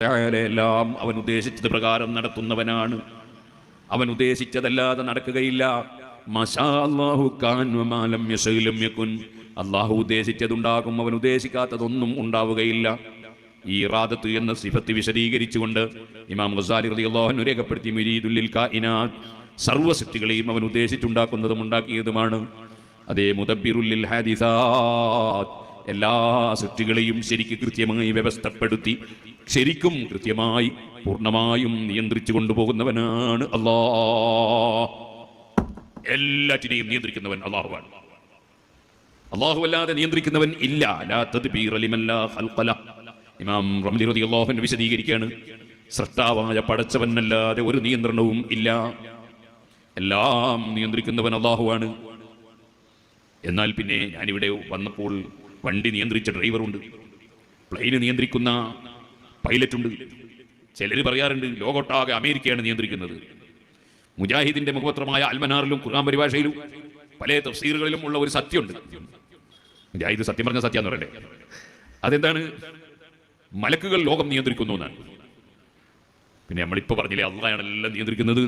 എല്ലാം അവൻ ഉദ്ദേശിച്ചത് പ്രകാരം നടത്തുന്നവനാണ്. അവൻ ഉദ്ദേശിച്ചതല്ലാതെ നടക്കുകയില്ല. അള്ളാഹു ഉദ്ദേശിച്ചതുണ്ടാകും, അവൻ ഉദ്ദേശിക്കാത്തതൊന്നും ഉണ്ടാവുകയില്ല. ഈ ഇറാദത്ത് എന്ന സിഫത്ത് വിശദീകരിച്ചുകൊണ്ട് ഇമാം ഗസാലി റളിയല്ലാഹു അൻഹു രേഖപ്പെടുത്തി, മുരീദുൽ കായിനാത്ത്, സർവ്വസൃഷ്ടികളെയും അവൻ ഉദ്ദേശിച്ചുണ്ടാക്കുന്നതും ഉണ്ടാക്കിയതുമാണ്. അതേ മുദബ്ബിറുൽ ഹാദിസാത്ത്, എല്ലാ സൃഷ്ടികളെയും ശരിക്ക് കൃത്യമായി വ്യവസ്ഥപ്പെടുത്തി ശരിക്കും കൃത്യമായി പൂർണ്ണമായും നിയന്ത്രിച്ചു കൊണ്ടുപോകുന്നവനാണ് അല്ലാഹ്. എല്ലാറ്റിനെയും നിയന്ത്രിക്കുന്നവൻ അല്ലാഹുവാണ്. അല്ലാഹു അല്ലാതെ നിയന്ത്രിക്കുന്നവൻ ഇല്ല. ലാ തദ്ബീറ ലിമൻ ലാ ഖൽഖ ലഹ്. ഇമാം റംലി റളിയല്ലാഹു അൻഹു വിശദീകരിക്കുകയാണ്, സൃഷ്ടാവായ പടച്ചവനല്ലാതെ ഒരു നിയന്ത്രണവും ഇല്ല. എല്ലാം നിയന്ത്രിക്കുന്നവൻ അല്ലാഹുവാണ്. എന്നാൽ പിന്നെ ഞാനിവിടെ വന്നപ്പോൾ വണ്ടി നിയന്ത്രിച്ച ഡ്രൈവറുണ്ട്, പ്ലെയിന് നിയന്ത്രിക്കുന്ന പൈലറ്റുണ്ട്. ചിലർ പറയാറുണ്ട് ലോകോട്ടാകെ അമേരിക്കയാണ് നിയന്ത്രിക്കുന്നത്. മുജാഹിദിന്റെ മുഖപത്രമായ അൽമനാറിലും ഖുർആൻ പരിഭാഷയിലും പല തഫ്സീറുകളിലും ഉള്ള ഒരു സത്യമുണ്ട്. മുജാഹിദ് സത്യം പറഞ്ഞ സത്യം എന്ന് പറയട്ടെ. അതെന്താണ്? മലക്കുകൾ ലോകം നിയന്ത്രിക്കുന്നു എന്നാണ്. പിന്നെ നമ്മളിപ്പോൾ പറഞ്ഞില്ലേ അള്ളാഹയാണ് എല്ലാം നിയന്ത്രിക്കുന്നത്,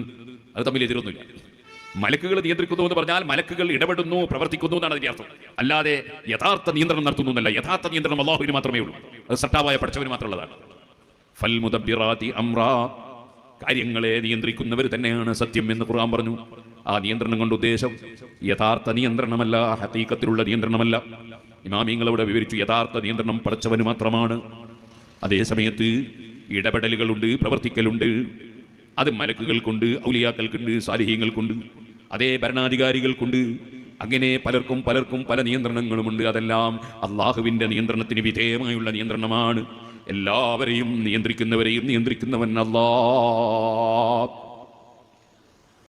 അത് തമ്മിൽ എതിരൊന്നുമില്ല. മലക്കുകൾ നിയന്ത്രിക്കുന്നു എന്ന് പറഞ്ഞാൽ മലക്കുകൾ ഇടപെടുന്നു, പ്രവർത്തിക്കുന്നു എന്നാണ് അതിന്റെ അർത്ഥം. അല്ലാതെ യഥാർത്ഥ നിയന്ത്രണം നടത്തുന്നു എന്നല്ല. യഥാർത്ഥ നിയന്ത്രണം അല്ലാഹുവിന് മാത്രമേ ഉള്ളൂ. അത് സട്ടാവായ പഠിച്ചവന് മാത്രമുള്ളതാണ്. ഫൽ മുദബ്ബിറാത്തി അംറാ, കാര്യങ്ങളെ നിയന്ത്രിക്കുന്നവർ തന്നെയാണ് സത്യം എന്ന് ഖുർആൻ പറഞ്ഞു. ആ നിയന്ത്രണം കൊണ്ട് ഉദ്ദേശം യഥാർത്ഥ നിയന്ത്രണമല്ല, ഹഖീഖത്തിലുള്ള നിയന്ത്രണമല്ല. ഇമാമിങ്ങൾ അവിടെ വിവരിച്ചു, യഥാർത്ഥ നിയന്ത്രണം പഠിച്ചവന് മാത്രമാണ്. അതേ സമയത്ത് ഇടപെടലുകളുണ്ട്, പ്രവർത്തിക്കലുണ്ട്. അത് മലക്കുകൾക്കുണ്ട്, ഔലിയാക്കൾക്കുണ്ട്, സാലിഹീങ്ങൾക്കുണ്ട്, അതേ ഭരണാധികാരികൾക്കുണ്ട്. അങ്ങനെ പലർക്കും പല നിയന്ത്രണങ്ങളുമുണ്ട്. അതെല്ലാം അള്ളാഹുവിൻ്റെ നിയന്ത്രണത്തിന് വിധേയമായുള്ള നിയന്ത്രണമാണ്. എല്ലാവരെയും നിയന്ത്രിക്കുന്നവരെയും നിയന്ത്രിക്കുന്നവൻ അല്ലാഹ്.